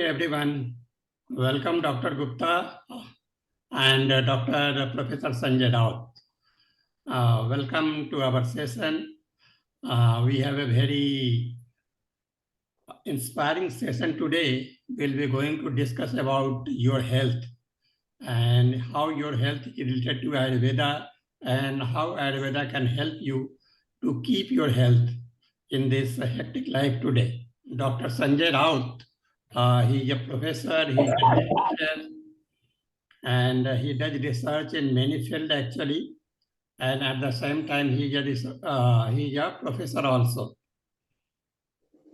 everyone. Welcome, Dr. Gupta and Dr. Professor Sanjay Raut. Welcome to our session. We have a very inspiring session today. We'll be going to discuss about your health and how your health is related to Ayurveda and how Ayurveda can help you to keep your health in this hectic life today. Dr. Sanjay Raut, he is a professor, he is a lecturer, and he does research in many fields actually. And at the same time, he is a professor also.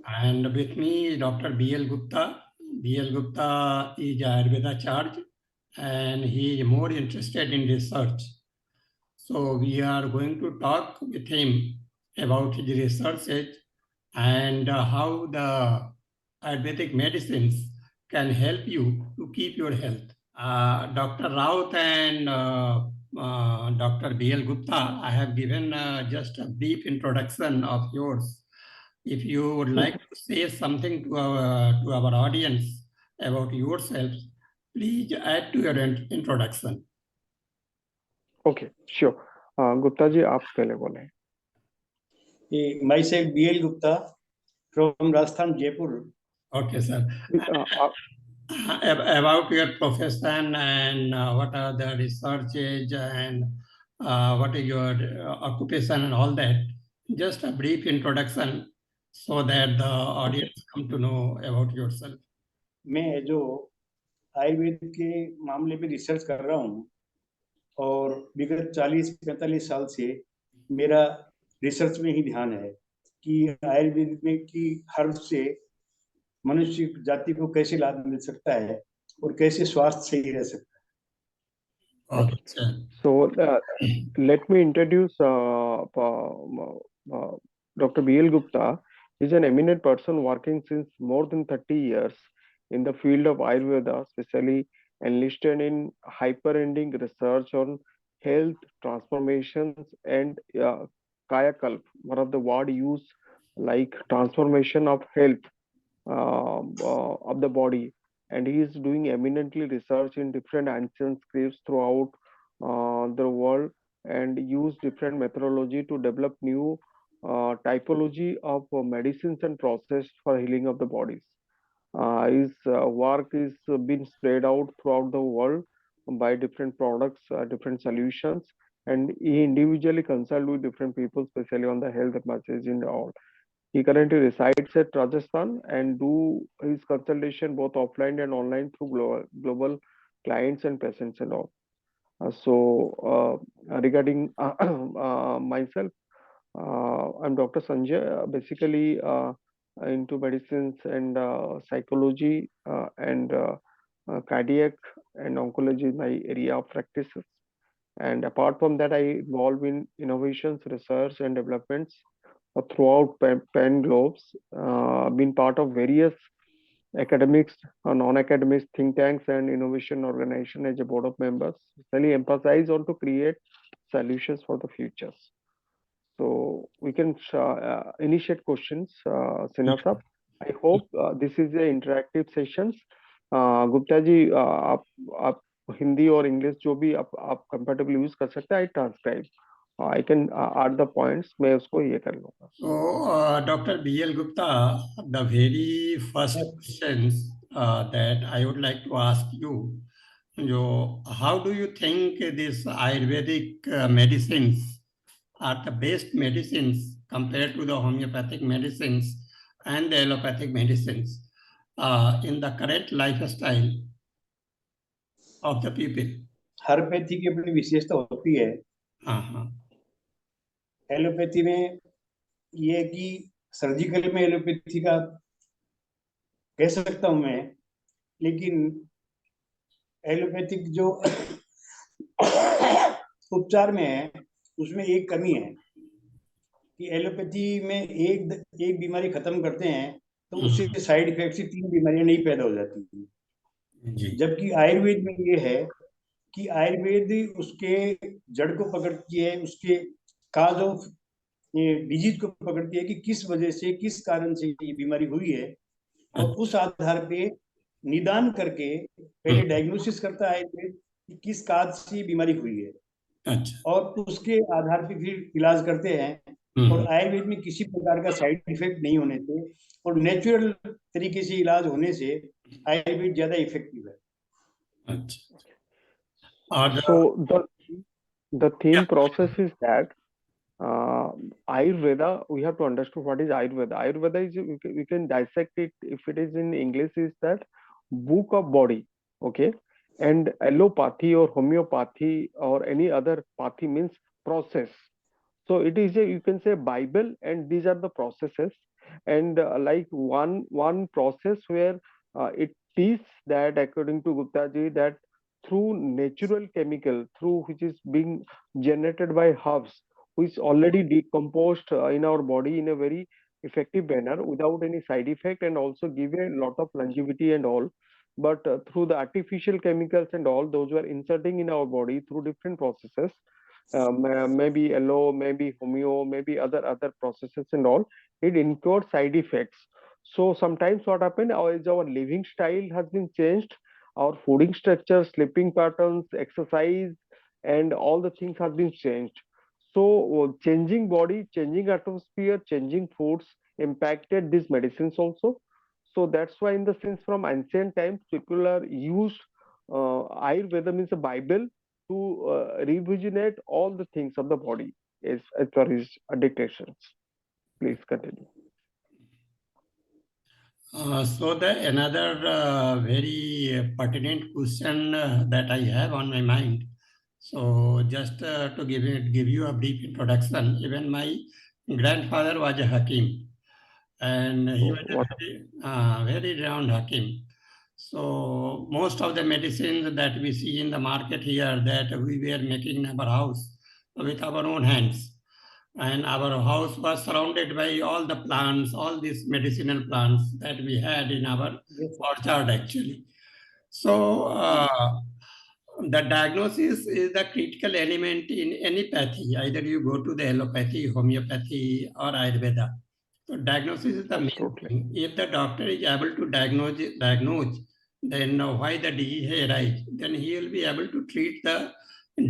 And with me, Dr. B.L. Gupta. B.L. Gupta is Ayurveda charge, and he is more interested in research. So we are going to talk with him about his research and how the Ayurvedic medicines can help you to keep your health. Dr. Raut and Dr. B.L. Gupta, I have given just a brief introduction of yours. If you would like to say something to our audience about yourselves, please add to your introduction. Okay, sure. Gupta ji, आप पहले बोले. Myself B.L. Gupta from Rajasthan, Jaipur. Okay, sir. About your profession and what are the researches and what is your occupation and all that. Just a brief introduction so that the audience come to know about yourself. मैं जो आयुर्वेद के मामले में research कर रहा हूँ और विगत 40-45 साल से मेरा रिसर्च में ही ध्यान है कि आयुर्वेद में की हर्ब से मनुष्य जाति को कैसे लाभ मिल सकता है और कैसे स्वास्थ्य सही रह सकता है. Okay. So let me introduce Dr. B.L. Gupta. He is an eminent person working since more than 30 years in the field of Ayurveda, especially enlisted in hyper-ending research on health, transformations, and Kayakalp, one of the word used like transformation of health of the body. And he is doing eminently research in different ancient scripts throughout the world and use different methodology to develop new typology of medicines and process for healing of the bodies. His work is been spread out throughout the world by different products, different solutions, and he individually consult with different people, especially on the health message in all. He currently resides at Rajasthan and do his consultation both offline and online through global clients and patients and all. Regarding myself, I'm Dr. Sanjay, basically into medicines and psychology and cardiac and oncology is my area of practices. And apart from that, I involve in innovations, research and developments throughout Pan globes, been part of various academics, non-academic think tanks and innovation organization as a board of members. Really emphasize on to create solutions for the futures. So we can initiate questions, Sinha sir. I hope this is an interactive sessions. Gupta ji आप हिंदी और English जो भी आप comfortable use कर सकते हैं. आई transcribe. I can add the points. मैं उसको ये कर लूँगा. So, Dr. B.L. Gupta, the very first questions that I would like to ask you, how do you think these Ayurvedic medicines are the best medicines compared to the homeopathic medicines and the allopathic medicines in the current lifestyle of the people? हर्बैथी की अपनी विशेषता होती है. Allopathy में ये कि surgical में allopathy का कह सकता हूं मैं, लेकिन एलोपैथिक जो उपचार में है उसमें एक कमी है कि एलोपैथी में एक बीमारी खत्म करते हैं तो उससे साइड इफेक्ट से 3 बीमारियां नहीं पैदा हो जाती, जबकि आयुर्वेद में ये है कि आयुर्वेद उसके जड़ को पकड़ती है, उसके काज ऑफ डिजीज को पकड़ती है कि किस वजह से किस कारण से ये बीमारी हुई है और उस आधार पे निदान करके पहले डायग्नोसिस करता है कि किस काज से ये बीमारी हुई है, अच्छा। और उसके आधार पर फिर इलाज करते हैं। और आयुर्वेद में किसी प्रकार का साइड इफेक्ट नहीं होने से और नेचुरल तरीके से इलाज होने से आयुर्वेद ज्यादा इफेक्टिव है। अच्छा। और So the theme process is that Ayurveda, we have to understand what is Ayurveda. Ayurveda is, we can dissect it, if it is in English, is that book of body, okay? And allopathy or homeopathy or any other pathy means process. So it is a, you can say, Bible, and these are the processes. And like one process where it is that, according to Gupta ji, that through natural chemical, through which is being generated by herbs, which already decomposed in our body in a very effective manner without any side effect, and also give a lot of longevity and all. But through the artificial chemicals and all, those were inserting in our body through different processes, maybe allo, maybe homeo, maybe other processes and all, it incurred side effects. So sometimes what happened is our living style has been changed, our fooding structure, sleeping patterns, exercise, and all the things have been changed. So changing body, changing atmosphere, changing foods impacted these medicines also. So that's why, in the sense, from ancient times, people are used Ayurveda means a Bible to revisionate all the things of the body as per his dictations. Please continue. So the another very pertinent question that I have on my mind. So just to give you a brief introduction, even my grandfather was a Hakim, and he was What? a very renowned Hakim. So most of the medicines that we see in the market here, that we were making in our house with our own hands. And our house was surrounded by all the plants, all these medicinal plants that we had in our orchard actually. So the diagnosis is the critical element in any pathy. Either you go to the allopathy, homeopathy, or Ayurveda. So diagnosis is the main Absolutely. thing. If the doctor is able to diagnose, then why the disease arise, then he will be able to treat the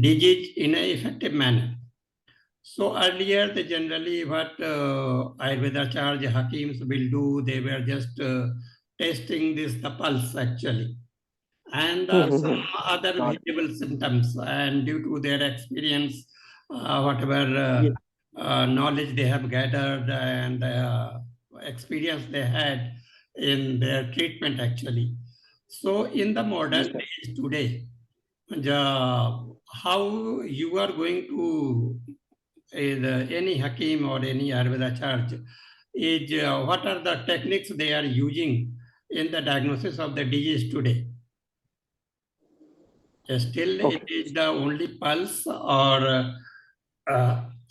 disease in an effective manner. So earlier, they generally what Ayurveda charge Hakims will do, they were just testing the pulse actually, and some other Got visible symptoms, and due to their experience, whatever Yes. knowledge they have gathered and experience they had in their treatment actually. So in the modern Yes, sir. days today, how you are going to any Hakim or any Ayurveda charge is what are the techniques they are using in the diagnosis of the disease today? Still, it Okay. is the only pulse, or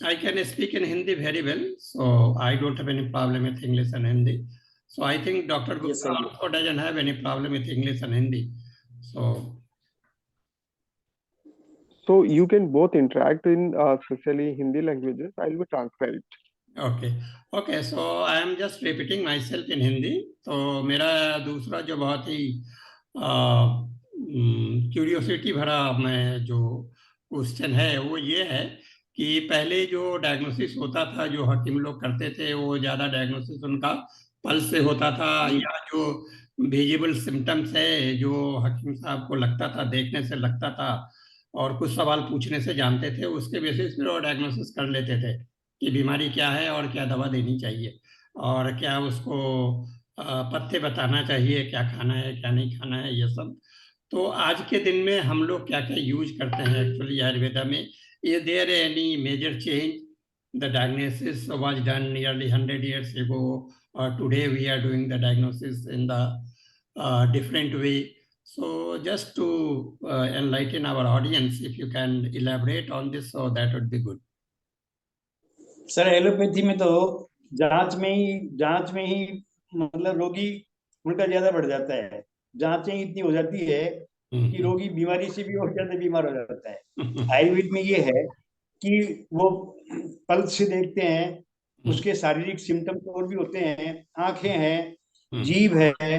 I can speak in Hindi very well, so I don't have any problem with English and Hindi. So I think Dr. Gupta Yes, sir. also doesn't have any problem with English and Hindi. So you can both interact in especially Hindi languages. I will be transparent. Okay so I am just repeating my self in Hindi. तो मेरा दूसरा जो बहुत ही curiosity भरा मैं जो question है वो ये है कि पहले जो डायग्नोसिस होता था, जो हकीम लोग करते थे, वो ज़्यादा डायग्नोसिस उनका पल्स से होता था, या जो विजिबल सिम्टम्स है जो हकीम साहब को लगता था, देखने से लगता था और कुछ सवाल पूछने से जानते थे, उसके बेसिस पर वो डायग्नोसिस कर लेते थे कि बीमारी क्या है और क्या दवा देनी चाहिए और क्या उसको पथ्य बताना चाहिए, क्या खाना है क्या नहीं खाना है, ये सब. तो आज के दिन में हम लोग क्या क्या यूज करते हैं एक्चुअली आयुर्वेदा में? Is there any major change? The diagnosis was done nearly 100 years ago, or today we are doing the diagnosis in the different way. So just to enlighten our audience, if you can elaborate on this, so that would be good. Sir allopathy में तो जांच में ही मतलब रोगी उनका ज्यादा बढ़ जाता है. जांचें इतनी हो जाती है कि रोगी बीमारी से भी और ज्यादा बीमार हो जाता है. आयुर्वेद में ये है कि वो पल्स से देखते हैं, उसके शारीरिक सिम्टम्स और भी होते हैं, आंखें हैं, जीभ है,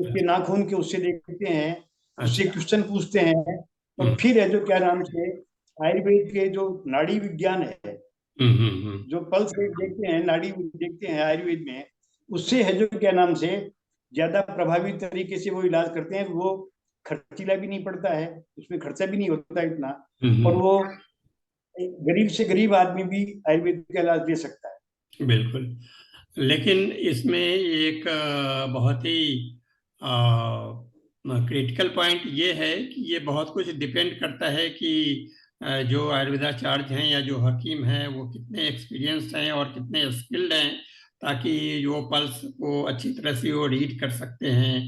उसके नाखून के उससे देखते हैं, उससे अच्छा। क्वेश्चन पूछते हैं, और फिर है जो क्या नाम से आयुर्वेद के जो नाड़ी विज्ञान है, जो पल्स रेट देखते हैं, नाड़ी देखते हैं आयुर्वेद में, उससे है जो क्या नाम से ज्यादा प्रभावी तरीके से वो इलाज करते हैं। वो खर्चीला भी नहीं पड़ता है, उसमें खर्चा भी नहीं होता इतना, और वो एक गरीब से गरीब आदमी भी आयुर्वेद का इलाज दे सकता है। बिल्कुल। लेकिन इसमें एक बहुत ही क्रिटिकल पॉइंट ये है कि ये बहुत कुछ डिपेंड करता है कि जो आयुर्वेदाचार्य हैं या जो हकीम हैं वो कितने एक्सपीरियंस्ड हैं और कितने स्किल्ड हैं, ताकि वो पल्स को अच्छी तरह से वो रीड कर सकते हैं।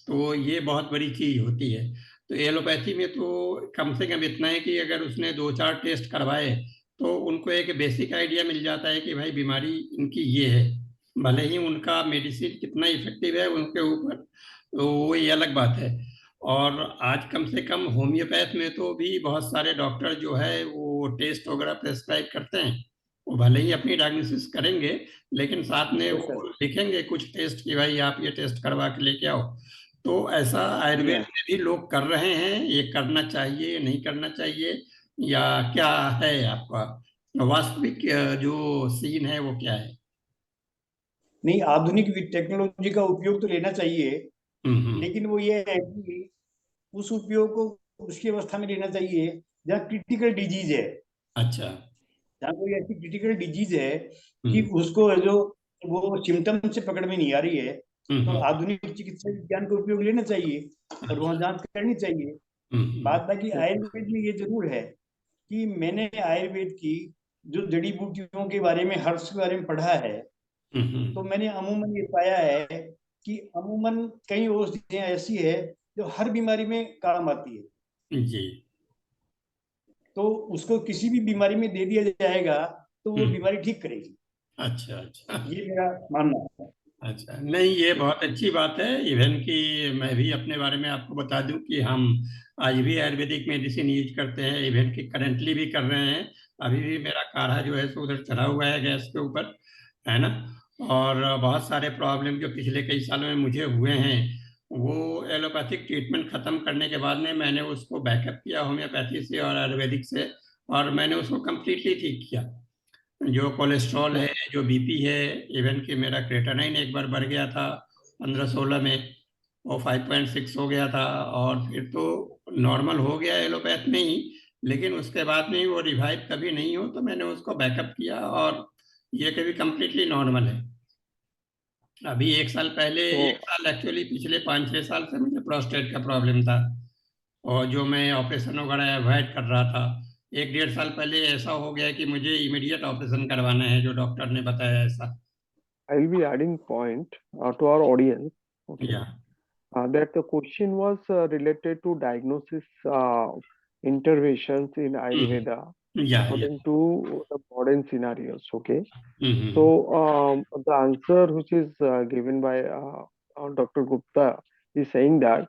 तो ये बहुत बड़ी चीज होती है। तो एलोपैथी में तो कम से कम इतना है कि अगर उसने 2-4 टेस्ट करवाए तो उनको एक बेसिक आइडिया मिल जाता है कि भाई बीमारी इनकी ये है। भले ही उनका मेडिसिन कितना इफेक्टिव है उनके ऊपर, तो वो ये अलग बात है। और आज कम से कम होम्योपैथ में तो भी बहुत सारे डॉक्टर जो है वो टेस्ट वगैरह प्रेस्क्राइब करते हैं। वो भले ही अपनी डायग्नोसिस करेंगे, लेकिन साथ में यस वो सर। लिखेंगे कुछ टेस्ट कि भाई आप ये टेस्ट करवा के लेके आओ। तो ऐसा जी आयुर्वेद हाँ। में भी लोग कर रहे हैं। ये करना चाहिए नहीं करना चाहिए, या क्या है आपका वास्तविक जो सीन है वो क्या है? नहीं, आधुनिक टेक्नोलॉजी का उपयोग तो लेना चाहिए, हम्म। लेकिन वो ये है कि उस उपयोग को उसकी अवस्था में लेना चाहिए जहाँ क्रिटिकल डिजीज है। अच्छा। जहाँ कोई ऐसी क्रिटिकल डिजीज है कि हम्म उसको जो वो सिम्टम से पकड़ में नहीं आ रही है, तो हम्म आधुनिक चिकित्सा विज्ञान का उपयोग लेना चाहिए और वहाँ जांच करनी चाहिए। हम्म बात बाकी आयुर्वेद में ये जरूर है कि मैंने आयुर्वेद की जो जड़ी बूटियों के बारे में, हर्ब्स के बारे में पढ़ा है, तो हम्म मैंने अमूमन ये पाया है कि अमूमन कई औषधियाँ ऐसी है जो हर बीमारी में काम आती है। जी। तो उसको किसी भी बीमारी में दे दिया जाएगा तो वो हम्म। बीमारी ठीक करेगी। अच्छा अच्छा। ये मेरा मानना है। अच्छा, नहीं ये बहुत अच्छी बात है। इवन कि मैं भी अपने बारे में आपको बता दूं कि हम आज भी आयुर्वेदिक मेडिसिन यूज करते हैं। इवन कि करंटली भी कर रहे हैं। अभी भी मेरा काढ़ा जो है सो उधर चढ़ा हुआ है गैस के ऊपर, है ना। और बहुत सारे प्रॉब्लम जो पिछले कई सालों में मुझे हुए हैं, वो एलोपैथिक ट्रीटमेंट खत्म करने के बाद में मैंने उसको बैकअप किया होम्योपैथी से और आयुर्वेदिक से, और मैंने उसको कम्प्लीटली ठीक किया। जो कोलेस्ट्रॉल है, जो बीपी है, इवन कि मेरा क्रेटानाइन एक बार बढ़ गया था 15-16 में, वो 5.6 हो गया था, और फिर तो नॉर्मल हो गया एलोपैथ में ही। लेकिन उसके बाद में वो रिवाइव कभी नहीं हो, तो मैंने उसको बैकअप किया और ये कभी कंप्लीटली नॉर्मल है। अभी एक साल पहले, एक So साल एक्चुअली पिछले 5-6 साल से मुझे प्रोस्टेट का प्रॉब्लम था, और जो मैं ऑपरेशन वगैरह अवॉइड कर रहा था, 1-1.5 साल पहले ऐसा हो गया कि मुझे इमीडिएट ऑपरेशन करवाना है, जो डॉक्टर ने बताया ऐसा। I'll be adding point to our audience. Okay. या That the question was related to diagnosis interventions in Ayurveda या according to the modern scenarios. Okay. So hmm the answer which is given by Dr. Gupta is saying that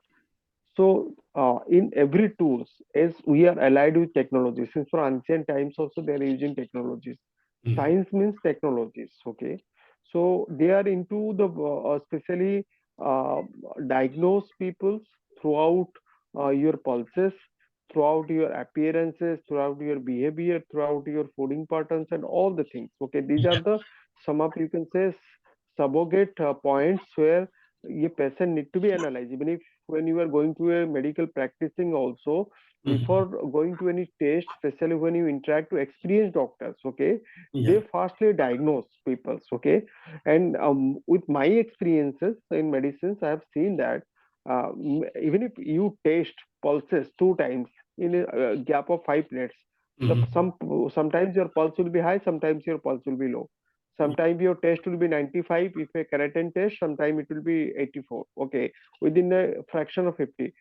in every tools, as we are allied with technology, since for ancient times also they are using technologies. Hmm Science means technologies. Okay, so they are into the especially uh, diagnose people throughout your pulses, throughout your appearances, throughout your behavior, throughout your fooding patterns, and all the things. Okay, these are the some of you can say surrogate points where a patient need to be analyzed. Even if when you are going to a medical practicing also, before going to any test, especially when you interact to experienced doctors, okay, या they firstly diagnose people, okay. And with my experiences in medicines, I have seen that even if you test pulses 2 times in a gap of 5 minutes, the sometimes your pulse will be high, sometimes your pulse will be low. Sometimes your test will be 95 if a keratin test, sometimes it will be 84. Okay, within a fraction of 50.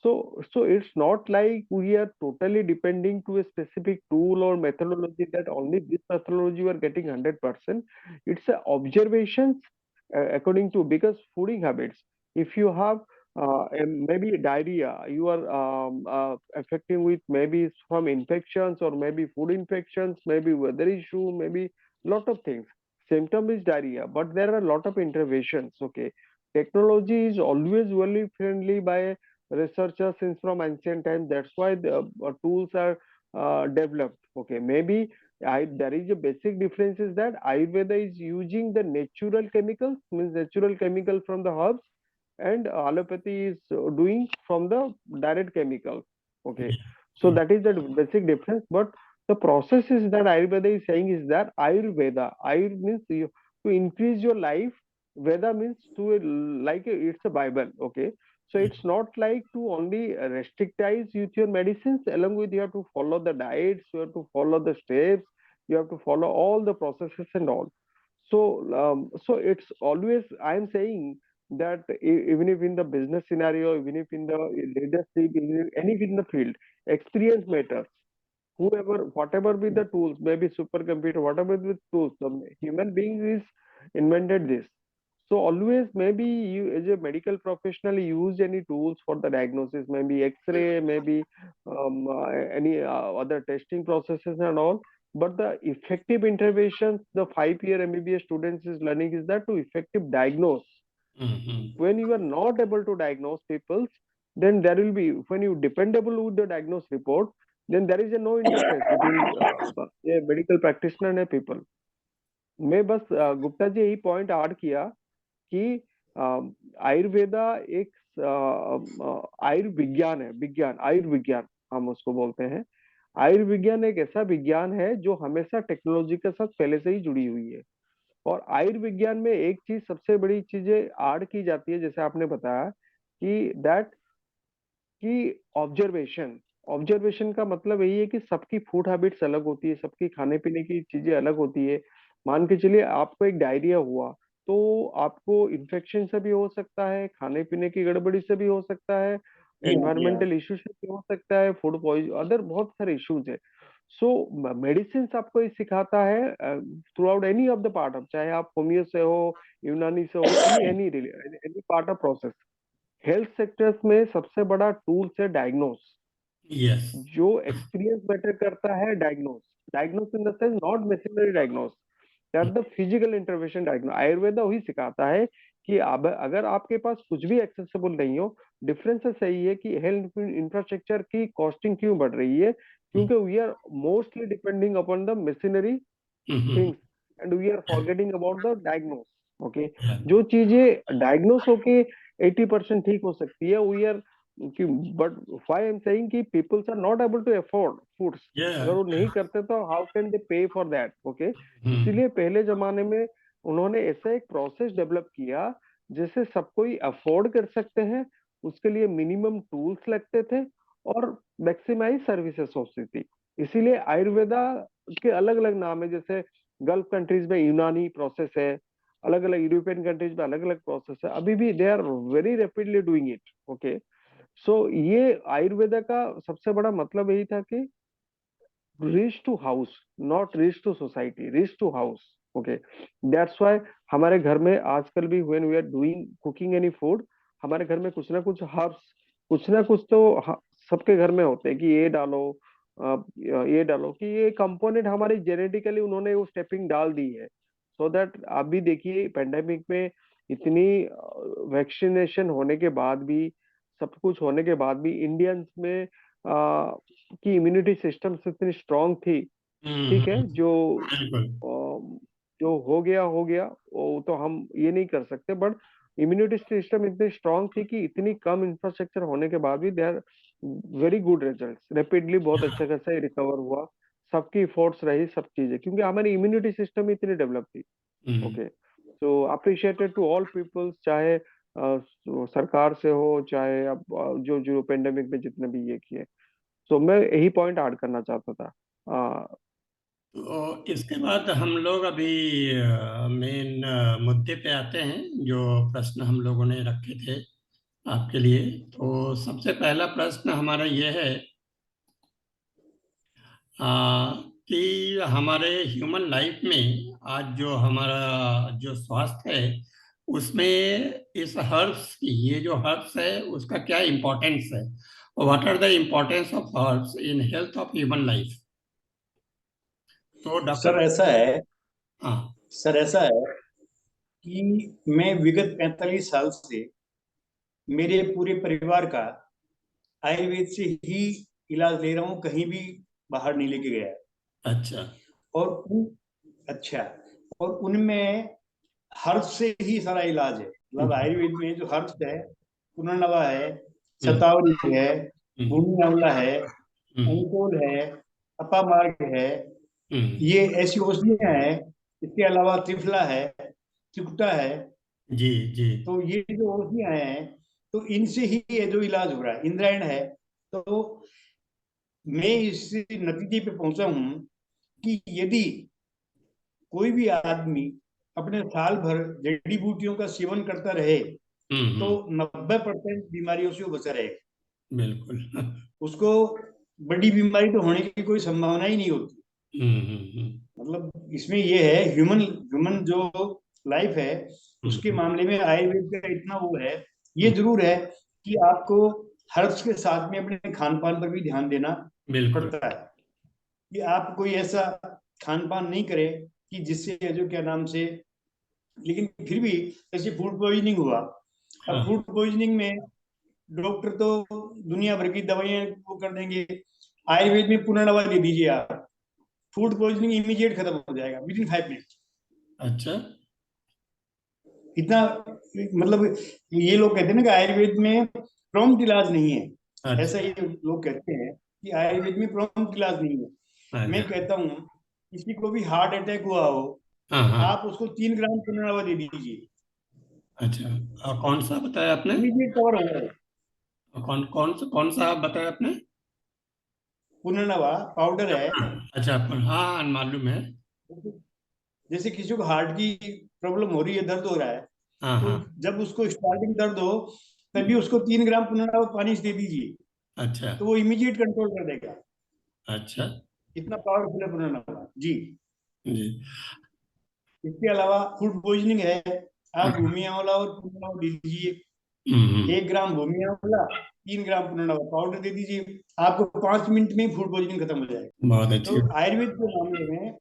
So it's not like we are totally depending to a specific tool or methodology that only this methodology you are getting 100%. It's a observations according to because fooding habits. If you have maybe diarrhea, you are affecting with maybe from infections or maybe food infections, maybe weather issue, maybe lot of things. Symptom is diarrhea, but there are a lot of interventions. Okay, technology is always very friendly by researchers since from ancient times. That's why the tools are developed. Okay, maybe there is a basic difference is that Ayurveda is using the natural chemicals, means natural chemical from the herbs, and allopathy is doing from the direct chemical. Okay, so that is the basic difference. But the process is that Ayurveda is saying is that Ayur means you, to increase your life. Veda means to it's a Bible. Okay, so it's not like to only restrictize with your medicines. Along with you have to follow the diets, you have to follow the steps, you have to follow all the processes and all. So it's always I'm saying that even if in the business scenario, even if in the leadership, even if any in the field, experience matters. Whoever, whatever be the tools, maybe supercomputer, whatever the tools, the human being is invented this. So always maybe you as a medical professional use any tools for the diagnosis, maybe X-ray, maybe any other testing processes and all. But the effective interventions, the 5-year MBBS students is learning is that to effective diagnose. When you are not able to diagnose people, then there will be, when you dependable with the diagnosis report, then there is a no interface between a medical practitioner and a people. मैं बस गुप्ता जी यही point add किया कि आयुर्वेदा एक आयुर्विज्ञान है, विज्ञान, आयुर्विज्ञान हम उसको बोलते हैं। आयुर्विज्ञान एक ऐसा विज्ञान है जो हमेशा टेक्नोलॉजी के साथ पहले से ही जुड़ी हुई है। और आयुर्विज्ञान में एक चीज, सबसे बड़ी चीजें ऐड की जाती है, जैसे आपने बताया कि दैट कि ऑब्जर्वेशन का मतलब यही है कि सबकी फूड हैबिट्स अलग होती है, सबकी खाने पीने की चीजें अलग होती है। मान के चलिए आपको एक डायरिया हुआ तो आपको इन्फेक्शन से भी हो सकता है, खाने पीने की गड़बड़ी से भी हो सकता है, एनवायरमेंटल इशू से भी हो सकता है, फूड पॉइजन, अदर बहुत सारे इश्यूज है। सो मेडिसिन आपको ये सिखाता है through out any of the part of, चाहे आप होमियो से हो, यूनानी से हो, any part of process. Health sectors में सबसे बड़ा टूल है डायग्नोस। Yes. जो एक्सपीरियंस बेटर करता है diagnose in the sense not machinery diagnose, that the physical intervention diagnose. Ayurveda वही सिखाता है कि अब अगर आपके पास कुछ भी एक्सेसिबल नहीं हो, डिफरेंस सही है कि हेल्थ इंफ्रास्ट्रक्चर की कॉस्टिंग क्यों बढ़ रही है, क्योंकि we are mostly depending upon the machinery things and we are forgetting about the diagnose. Okay, जो चीजें डायग्नोस होके 80% ठीक हो सकती है, we are, but why I am saying कि peoples are not able to afford foods. अगर वो नहीं करते तो हाउ कैन दे पे फॉर दैट। ओके, इसलिए पहले जमाने में उन्होंने ऐसा एक प्रोसेस डेवलप किया जिसे सब कोई अफोर्ड कर सकते हैं, उसके लिए मिनिमम टूल्स लगते थे और मैक्सिमाइज सर्विसेज होती थी। इसीलिए आयुर्वेदा के अलग अलग नाम है, जैसे गल्फ कंट्रीज में यूनानी प्रोसेस है, अलग अलग यूरोपियन कंट्रीज में अलग अलग प्रोसेस है, अभी भी they are very rapidly doing it. Okay, so ये आयुर्वेदा का सबसे बड़ा मतलब यही था कि reach to house, not reach to society, reach to house. Okay, that's why हमारे घर में आजकल भी when we are doing cooking any food, हमारे घर में कुछ ना कुछ हर्ब्स, कुछ ना कुछ तो सबके घर में होते हैं कि ये डालो, ये डालो, कि ये कंपोनेंट हमारी जेनेटिकली उन्होंने वो स्टेपिंग डाल दी है। सो दैट आप भी देखिए पेंडेमिक में इतनी वैक्सीनेशन होने के बाद भी, सब कुछ होने के बाद भी इंडियंस में की इम्यूनिटी सिस्टम इतनी स्ट्रांग थी। ठीक है, जो हो गया वो तो हम ये नहीं कर सकते, बट इम्यूनिटी सिस्टम इतनी स्ट्रांग थी कि इतनी कम इंफ्रास्ट्रक्चर होने के बाद भी they are very good result, rapidly बहुत अच्छा खासा रिकवर हुआ, सबकी एफर्ट्स रही, सब चीजें, क्योंकि हमारी इम्यूनिटी सिस्टम इतनी डेवलप थी। Okay, so appreciated to all peoples, चाहे सरकार से हो, चाहे अब जो पेंडेमिक में जितने भी ये किए। सो मैं यही पॉइंट ऐड करना चाहता था। तो इसके बाद हम लोग अभी मेन मुद्दे पे आते हैं, जो प्रश्न हम लोगों ने रखे थे आपके लिए। तो सबसे पहला प्रश्न हमारा ये है कि हमारे ह्यूमन लाइफ में आज जो हमारा जो स्वास्थ्य है उसमें इस हर्ब्स की, ये जो हर्ब्स है उसका क्या इम्पोर्टेंस है, what are the importance of herbs in health of human life. तो सर डॉक्टर, ऐसा है, हाँ सर ऐसा है कि मैं विगत 45 साल से मेरे पूरे परिवार का आयुर्वेद से ही इलाज ले रहा हूँ, कहीं भी बाहर नहीं लेके गया। अच्छा। और उन अच्छा और उनमें हर्ष से ही सारा इलाज है। मतलब आयुर्वेद में जो हर्ष है, पुनर्नवा है, शतावरी है, भूमि आंवला है, अंकोल है, अपामार्ग है, ये ऐसी औषधियां हैं। इसके अलावा त्रिफला है, चिकुटा है। जी जी। तो ये जो औषधियां हैं, तो इनसे ही ये जो इलाज हो रहा है। इंद्रायण है। तो मैं इस नतीजे पे पहुंचा हूं कि यदि कोई भी आदमी अपने साल भर जड़ी बूटियों का सेवन करता रहे तो 90% बीमारियों से वो बचा रहेगा। बिल्कुल। उसको बड़ी बीमारी तो होने की कोई संभावना ही नहीं होती। मतलब इसमें ये है, ह्यूमन ह्यूमन जो लाइफ है उसके मामले में आयुर्वेद का इतना वो है। ये जरूर है कि आपको हर्ब्स के साथ में अपने खान पान पर भी ध्यान देना बिल्कुल। पड़ता है कि आप कोई ऐसा खान पान नहीं करें कि जिससे जो क्या नाम से, लेकिन फिर भी जैसे फूड पॉइजनिंग हुआ। हाँ। अब फूड पॉइजनिंग में डॉक्टर तो दुनिया भर की दवाइयां वो कर देंगे। आयुर्वेद में पुनर्नवा दे दीजिए आप, फूड पॉइजनिंग इमीडिएट खत्म हो जाएगा विद इन 5 मिनट। अच्छा। इतना मतलब ये लोग कहते हैं ना कि आयुर्वेद में प्रॉम्प्ट इलाज नहीं है। अच्छा। ऐसा ये लोग कहते हैं कि आयुर्वेद में प्रॉम्प्ट इलाज नहीं है। मैं अच्छा। कहता हूँ किसी को भी हार्ट अटैक हुआ हो, हाँ हाँ। आप उसको 3 ग्राम पुनर्नवा दे दीजिए, अच्छा। कौन सा बताया आपने? इमीडिएट कवर हो जाएगा। कौन सा आप बताया आपने? पुनर्नवा पाउडर है। अच्छा। हाँ, मालूम है। जैसे किसी को हार्ट की प्रॉब्लम हो रही है, दर्द हो रहा है, हाँ तो हाँ। जब उसको स्टार्टिंग दर्द हो तभी उसको 3 ग्राम पुनर्नवा पानी से दे दीजिए, अच्छा। तो वो इमीडिएट कंट्रोल कर देगा। अच्छा। इतना पावरफुल है पुनर्नवा जी। जी। इसके अलावा फूड पॉइजनिंग है, हाँ। आप भूमि आंवला और पुनर्नवा दे दीजिए। हम्म। 1 ग्राम भूमि आंवला, 3 ग्राम पुनर्नवा पाउडर दे दीजिए, आपको 5 मिनट में फूड पॉइजनिंग खत्म हो जाएगा। बहुत अच्छी। तो आयुर्वेद के मामले में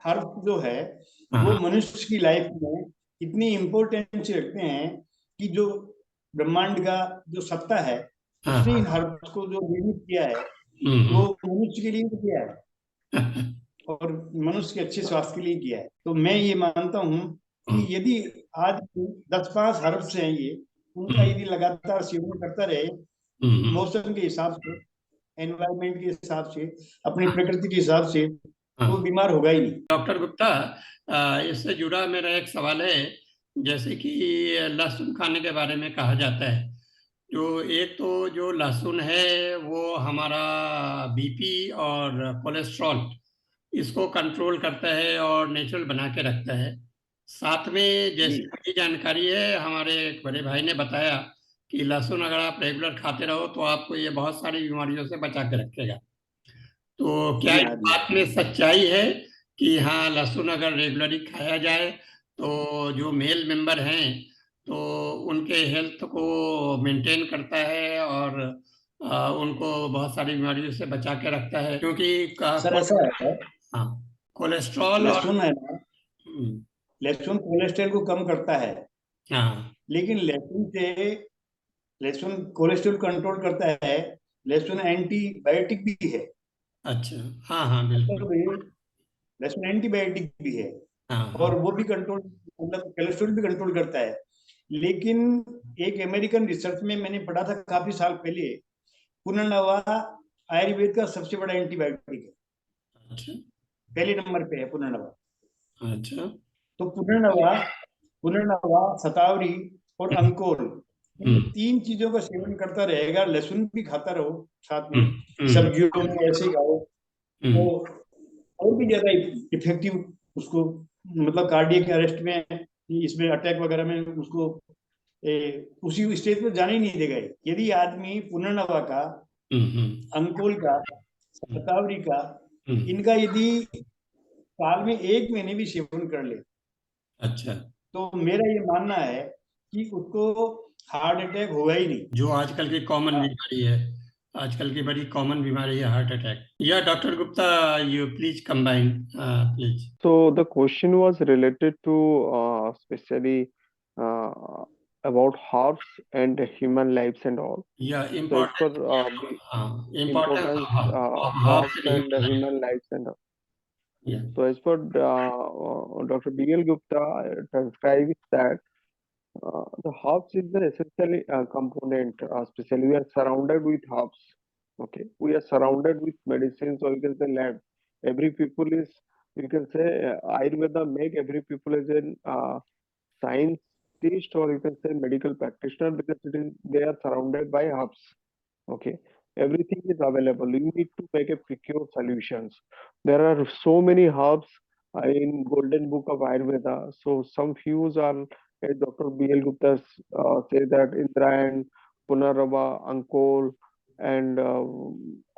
हर्ब जो है हाँ वो हाँ। मनुष्य की लाइफ में इतनी इम्पोर्टेंस रखते हैं कि जो ब्रह्मांड का जो सत्ता है हाँ उसने हाँ। इन हर्ब्स को जो निर्मित किया है वो हम्म। मनुष्य के लिए ही किया है और मनुष्य के अच्छे स्वास्थ्य के लिए किया है। तो मैं ये मानता हूँ कि यदि आज 10-5 हर्ब्स हैं ये, उनका यदि लगातार सेवन करता रहे मौसम के हिसाब से, एनवायरमेंट के हिसाब से, अपनी प्रकृति के हिसाब से, तो बीमार होगा ही नहीं। डॉक्टर गुप्ता, इससे जुड़ा मेरा एक सवाल है। जैसे कि लहसुन खाने के बारे में कहा जाता है, जो एक तो जो लहसुन है वो हमारा बीपी और कोलेस्ट्रॉल इसको कंट्रोल करता है और नेचुरल बना के रखता है। साथ में जी जैसी मुझे जानकारी है, हमारे एक बड़े भाई ने बताया कि लहसुन अगर आप रेगुलर खाते रहो तो आपको ये बहुत सारी बीमारियों से बचा के रखेगा। तो क्या जी इस हाँ जी। बात में सच्चाई है कि हाँ, लहसुन अगर रेगुलरली खाया जाए तो जो मेल मेंबर हैं तो उनके हेल्थ को मेंटेन करता है और उनको बहुत सारी बीमारियों से बचा के रखता है? क्योंकि सर ऐसा है, हाँ, कोलेस्ट्रॉल और लहसुन है ना, हम्म, लहसुन कोलेस्ट्रॉल को कम करता है, हाँ। लेकिन लहसुन कोलेस्ट्रॉल कंट्रोल करता है। लहसुन एंटीबायोटिक भी है। अच्छा। हाँ हाँ, बिल्कुल। मतलब ये लहसुन एंटीबायोटिक भी है हाँ और हाँ। वो भी कंट्रोल, मतलब कोलेस्ट्रॉल भी कंट्रोल करता है। लेकिन एक अमेरिकन रिसर्च में मैंने पढ़ा था काफी साल पहले, पुनर्नवा आयुर्वेद का सबसे बड़ा एंटीबायोटिक है। अच्छा। पहले नंबर पे है पुनर्नवा। अच्छा। तो पुनर्नवा पुनर्नवा, शतावरी और अंकोल, इन हम्म 3 चीजों का सेवन करता रहेगा। लहसुन भी खाता रहो साथ में, हम्म हम्म सब्जियों में ऐसे ही खाओ, तो हम्म और भी ज्यादा इफेक्टिव उसको, मतलब कार्डियक अरेस्ट में, इसमें अटैक वगैरह में उसको उसी स्टेज पर जाने ही नहीं देगा ये। यदि आदमी पुनर्नवा का, अंकोल का, हम्म शतावरी का, हम्म। इनका यदि साल में 1 महीने भी सेवन कर ले, अच्छा। तो मेरा ये मानना है कि उसको हार्ट अटैक होगा ही नहीं। जो आजकल की कॉमन हाँ, बीमारी है, आजकल की बड़ी कॉमन बीमारी है हार्ट अटैक। या doctor Gupta, you please combine, please. So the question was related to especially uh, about herbs and human lives and all. Yeah, So as per importance importance of herbs herbs in and human life. human lives and all. Yeah. So as per Dr. B.L. Gupta transcribes that the herbs is the essential component, especially we are surrounded with herbs. Okay, we are surrounded with medicines, or you can say lab. Every people is, you can say, Ayurveda make every people as an scientist, or you can say medical practitioner, because they are surrounded by herbs. Okay, everything is available. You need to make a precure solutions. There are so many herbs in Golden Book of Ayurveda. So some fews are, as Dr. B.L. Gupta say that Indrayana, Punarava, Ankol, and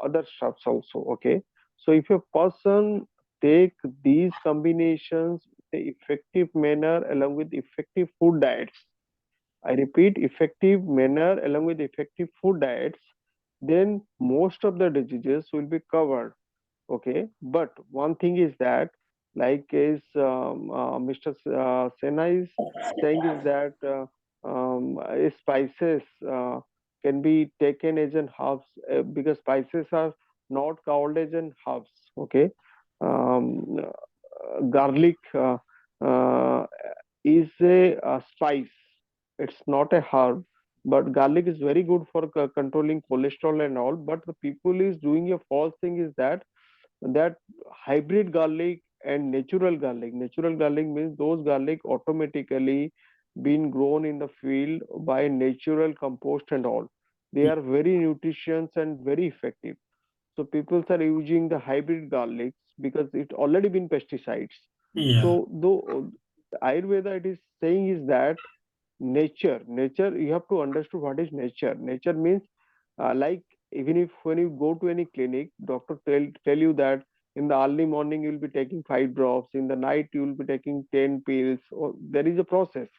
other stuffs also. Okay, so if a person take these combinations in a effective manner along with effective food diets, I repeat, effective manner along with effective food diets, then most of the diseases will be covered. Okay, but one thing is that, like is Mr. Sena is saying, is that spices can be taken as an herbs, because spices are not called as an herbs. Okay, garlic uh, is a spice. It's not a herb, but garlic is very good for controlling cholesterol and all. But the people is doing a false thing, is that hybrid garlic and natural garlic. Natural garlic means those garlic automatically been grown in the field by natural compost and all. They are very nutritious and very effective. So people are using the hybrid garlics because it already been pesticides. Yeah. So though Ayurveda it is saying is that nature, you have to understand what is nature. Nature means like, even if when you go to any clinic, doctor tell you that in the early morning you will be taking 5 drops, in the night you will be taking 10 pills, or there is a process.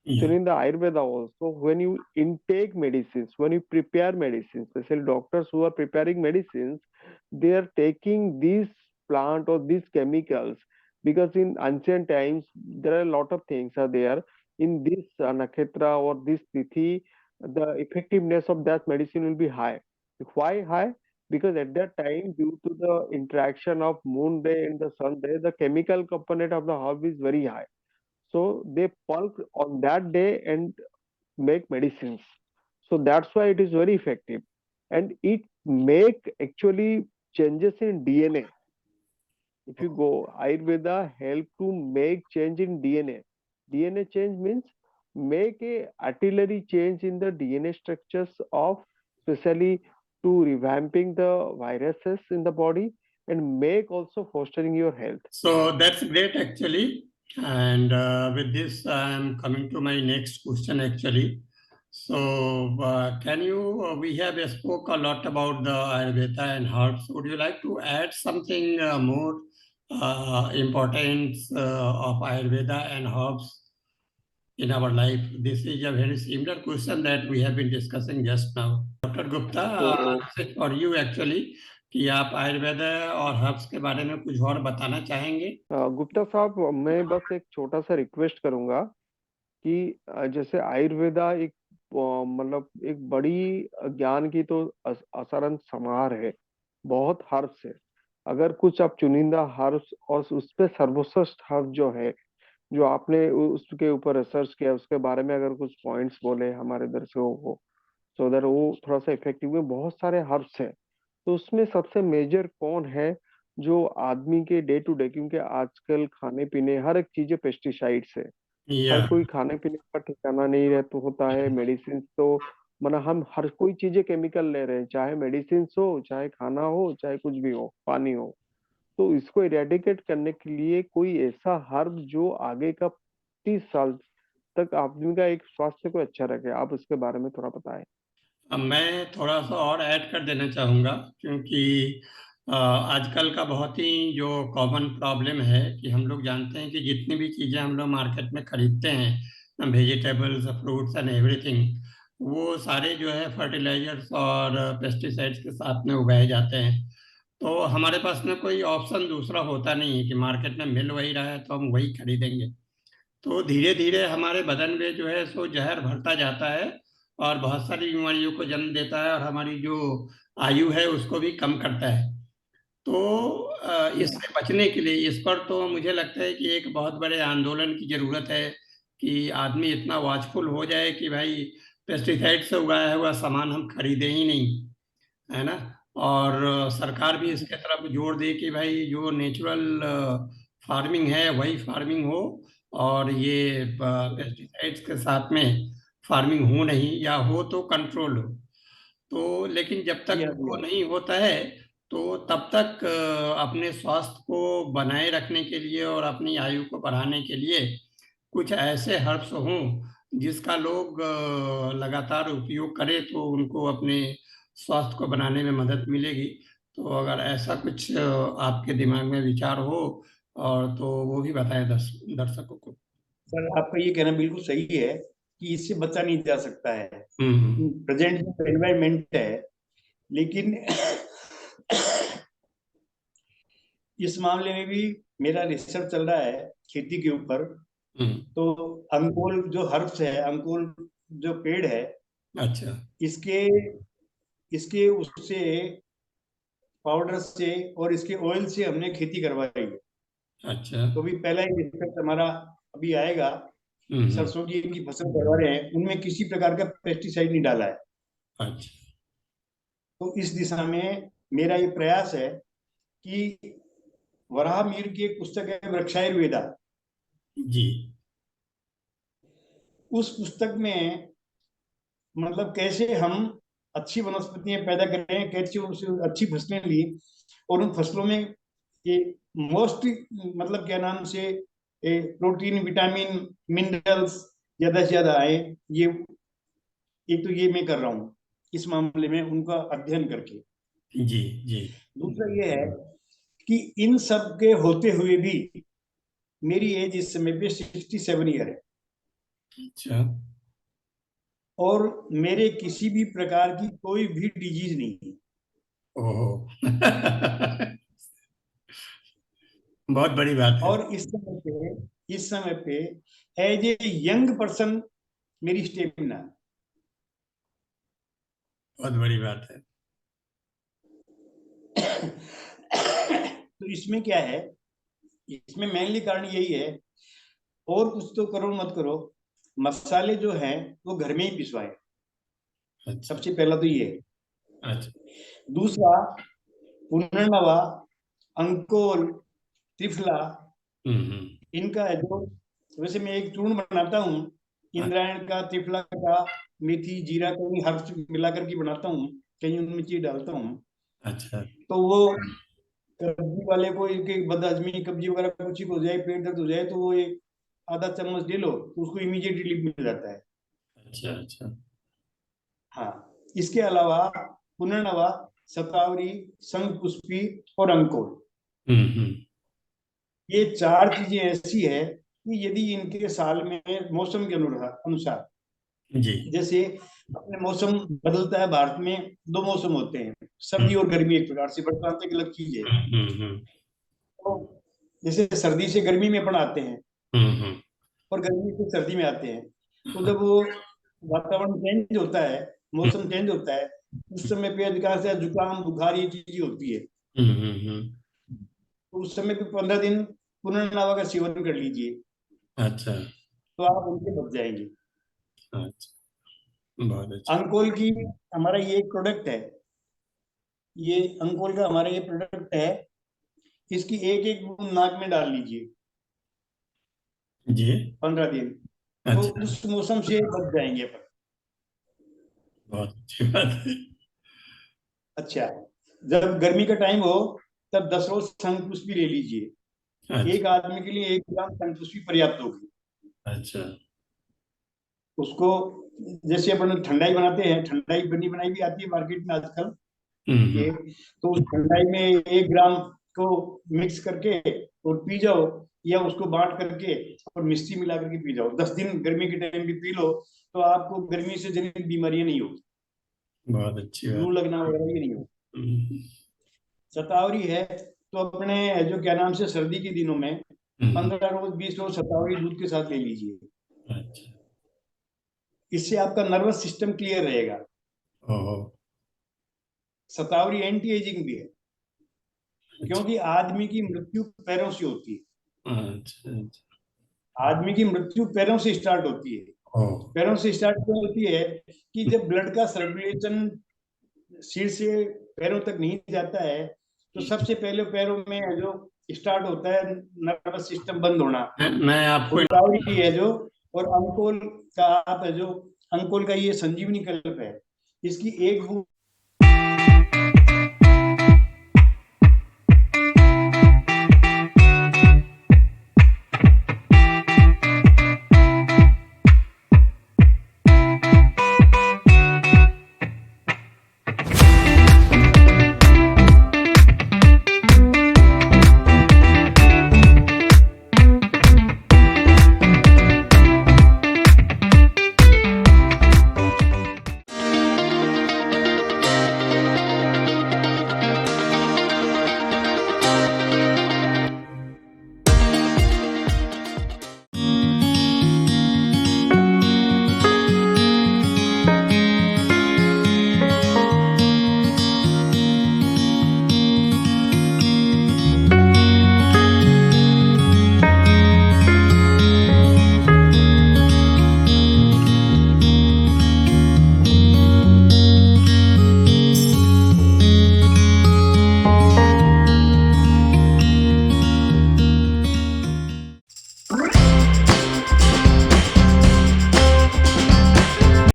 So Yeah. in the Ayurveda also, when you intake medicines, when you prepare medicines, especially doctors who are preparing medicines, they are taking these plant or these chemicals, because in ancient times there are a lot of things are there in this nakhetra or this tithi, the effectiveness of that medicine will be high. Why high? Because at that time, due to the interaction of moon day and the sun day, the chemical component of the herb is very high. So they pulp on that day and make medicines. So that's why it is very effective, and it make actually changes in DNA. If you go, Ayurveda help to make change in DNA. DNA change means make a artillery change in the DNA structures of, especially to revamping the viruses in the body, and make also fostering your health. So that's great actually. And with this, I'm coming to my next question actually. So can you, we have spoke a lot about the Ayurveda and herbs. Would you like to add something more importance of Ayurveda and herbs in our life? This is a very similar question that we have been discussing just now. Dr. Gupta, So this is for you actually, कि आप आयुर्वेदा और herbs के बारे में कुछ और बताना चाहेंगे? गुप्ता साहब, मैं बस एक छोटा सा रिक्वेस्ट करूंगा कि जैसे आयुर्वेदा एक मतलब एक बड़ी ज्ञान की तो असारंग समाहार है, बहुत हर्ब्स है। अगर कुछ आप चुनिंदा हर्ब्स और उस पे सर्वश्रेष्ठ हर्ब जो है, जो आपने उसके ऊपर रिसर्च किया, उसके बारे में अगर कुछ पॉइंट्स बोले हमारे दर्शकों को, सो अगर वो थोड़ा सा इफेक्टिव है। बहुत सारे हर्ब्स हैं, तो उसमें सबसे मेजर कौन है जो आदमी के डे टू डे, क्योंकि आजकल खाने पीने हर एक चीजें पेस्टिसाइड्स है, हर Yeah. कोई खाने पीने का ठिकाना नहीं रह तो होता है। मेडिसिन तो मतलब हम हर कोई चीजें केमिकल ले रहे हैं, चाहे मेडिसिन हो, चाहे खाना हो, चाहे कुछ भी हो, पानी हो। तो इसको इरेडिकेट करने के लिए कोई ऐसा हर्ब जो आगे का 30 साल तक आदमी का एक स्वास्थ्य को अच्छा रखे, आप उसके बारे में थोड़ा बताएं। अब मैं थोड़ा सा और ऐड कर देना चाहूँगा, क्योंकि आजकल का बहुत ही जो कॉमन प्रॉब्लम है कि हम लोग जानते हैं कि जितनी भी चीज़ें हम लोग मार्केट में खरीदते हैं, वेजिटेबल्स, फ्रूट्स एंड एवरीथिंग, वो सारे जो है फर्टिलाइजर्स और पेस्टिसाइड्स के साथ में उगाए जाते हैं। तो हमारे पास में कोई ऑप्शन दूसरा होता नहीं है कि मार्केट में मिल वही रहा है तो हम वही खरीदेंगे। तो धीरे धीरे हमारे बदन में जो है सो जहर भरता जाता है और बहुत सारी बीमारियों को जन्म देता है और हमारी जो आयु है उसको भी कम करता है। तो इससे बचने के लिए इस पर तो मुझे लगता है कि एक बहुत बड़े आंदोलन की जरूरत है कि आदमी इतना वॉचफुल हो जाए कि भाई पेस्टिसाइड से उगाया हुआ सामान हम खरीदें ही नहीं, है ना। और सरकार भी इसके तरफ जोर दे कि भाई जो नेचुरल फार्मिंग है वही फार्मिंग हो, और ये पेस्टिसाइड्स के साथ में फार्मिंग हो नहीं, या हो तो कंट्रोल हो। तो लेकिन जब जी तक हाँ, जी वो हाँ। नहीं होता है तो तब तक अपने स्वास्थ्य को बनाए रखने के लिए और अपनी आयु को बढ़ाने के लिए कुछ ऐसे हर्ब्स हों जिसका लोग लगातार उपयोग करें तो उनको अपने स्वास्थ्य को बनाने में मदद मिलेगी। तो अगर ऐसा कुछ आपके दिमाग में विचार हो और तो वो भी बताएं दर्शकों को। सर, आपका ये कहना बिल्कुल सही है कि इससे बचा नहीं जा सकता है। हम्म। प्रेजेंट जो एनवायरमेंट है, लेकिन इस मामले में भी मेरा रिसर्च चल रहा है खेती के ऊपर। हम्म। तो अंकोल जो हर्ब्स है, अंकोल जो पेड़ है, अच्छा। इसके इसके उससे पाउडर से और इसके ऑयल से हमने खेती करवाई है। अच्छा। तो भी पहला ही रिसर्च हमारा अभी आएगा। हम्म। सरसों की इनकी फसल करवा रहे हैं, उनमें किसी प्रकार का पेस्टिसाइड नहीं डाला है। अच्छा। तो इस दिशा में मेरा ये प्रयास है कि वराह मीर की एक पुस्तक है वृक्षायुर्वेदा, जी। उस पुस्तक में मतलब कैसे हम अच्छी वनस्पतियां पैदा करें, कैसे उनसे अच्छी फसलें ली, और उन फसलों में ये मोस्ट मतलब क्या नाम से प्रोटीन, विटामिन, मिनरल्स ज्यादा से ज्यादा आए। ये एक तो ये मैं कर रहा हूँ इस मामले में उनका अध्ययन करके। जी। जी। दूसरा ये है कि इन सब के होते हुए भी मेरी एज इस समय पे 67 ईयर है, अच्छा। और मेरे किसी भी प्रकार की कोई भी डिजीज नहीं है। ओहो। बहुत बड़ी बात है। और इस समय पे एज ए यंग पर्सन मेरी स्टेमिना है। बहुत बड़ी बात है। तो इसमें क्या है, इसमें मेनली कारण यही है, और कुछ तो करो मत करो, मसाले जो हैं वो घर में ही पिसवाएं। अच्छा। सबसे पहला तो ये है। अच्छा। दूसरा, पुनर्नवा, अंकोल, त्रिफला, हम्म। इनका है जो, वैसे मैं एक चूर्ण बनाता हूँ इंद्रायण का, त्रिफला का, मेथी, जीरा, कहीं हर्ष मिला करके बनाता हूँ, कहीं उनमें चीज डालता हूँ। अच्छा। तो वो कब्जी वाले को एक बदहजमी, कब्जी वगैरह कुछ हो जाए, पेट दर्द हो जाए, तो वो एक आधा चम्मच ले लो तो उसको इमीडिएट रिलीफ मिल जाता है। अच्छा। अच्छा। हाँ, इसके अलावा पुनर्नवा, शतावरी, शंखपुष्पी और अंकुर, हम्म। ये चार चीजें ऐसी है कि यदि इनके साल में मौसम के अनुसार, जी। जैसे अपने मौसम बदलता है भारत में, दो मौसम होते हैं, सर्दी हम्म। और गर्मी, एक प्रकार से बरसात एक अलग चीज है। हम्म। तो जैसे सर्दी से गर्मी में अपन आते हैं हम्म। और गर्मी से सर्दी में आते हैं, तो जब वो वातावरण चेंज होता है, मौसम चेंज होता है, उस समय पे अधिकांश जुकाम, बुखार, ये चीजें होती है। हम्म। तो उस समय पे 15 दिन पुनर्नवा का सेवन कर लीजिए, अच्छा। तो आप उनसे बच जाएंगे। अच्छा। बहुत अच्छा। अंकोल की हमारा ये एक प्रोडक्ट है, ये अंकोल का हमारा ये प्रोडक्ट है, इसकी एक एक बूंद नाक में डाल लीजिए जी। 15 दिन, तो अच्छा। उस मौसम से बच जाएंगे अपन। बहुत अच्छी बात है। अच्छा, जब गर्मी का टाइम हो तब 10 रोज शंखपुष्पी ले लीजिए। अच्छा। एक आदमी के लिए 1 ग्राम शंखपुष्पी पर्याप्त होगी। अच्छा। उसको जैसे अपन ठंडाई बनाते हैं, ठंडाई बनी बनाई भी आती है मार्केट में आजकल हम्म। ये, तो उस ठंडाई में 1 ग्राम को मिक्स करके और पी जाओ, या उसको बांट करके और मिश्री मिला करके पी जाओ। 10 दिन गर्मी के टाइम भी पी लो, तो आपको गर्मी से जनित बीमारियां नहीं होगी, बहुत अच्छी लू बात। लगना वगैरह ये नहीं होगी। हम्म। शतावरी है तो अपने जो क्या नाम से सर्दी के दिनों में 15 रोज 20 रोज शतावरी दूध के साथ ले लीजिए। अच्छा। इससे आपका नर्वस सिस्टम क्लियर रहेगा। ओहो। शतावरी एंटी एजिंग भी है, क्योंकि आदमी की मृत्यु पैरों से होती है। अच्छा अच्छा। आदमी की मृत्यु पैरों से स्टार्ट होती है। ओह। पैरों से स्टार्ट क्यों होती है? कि जब ब्लड का सर्कुलेशन सिर से पैरों तक नहीं जाता है, तो सबसे पहले पैरों में जो स्टार्ट होता है नर्वस सिस्टम बंद होना, मैं आपको शतावरी है जो, और अंकोल का आप है जो, अंकोल का ये संजीवनी कल्प है। इसकी एक बूंद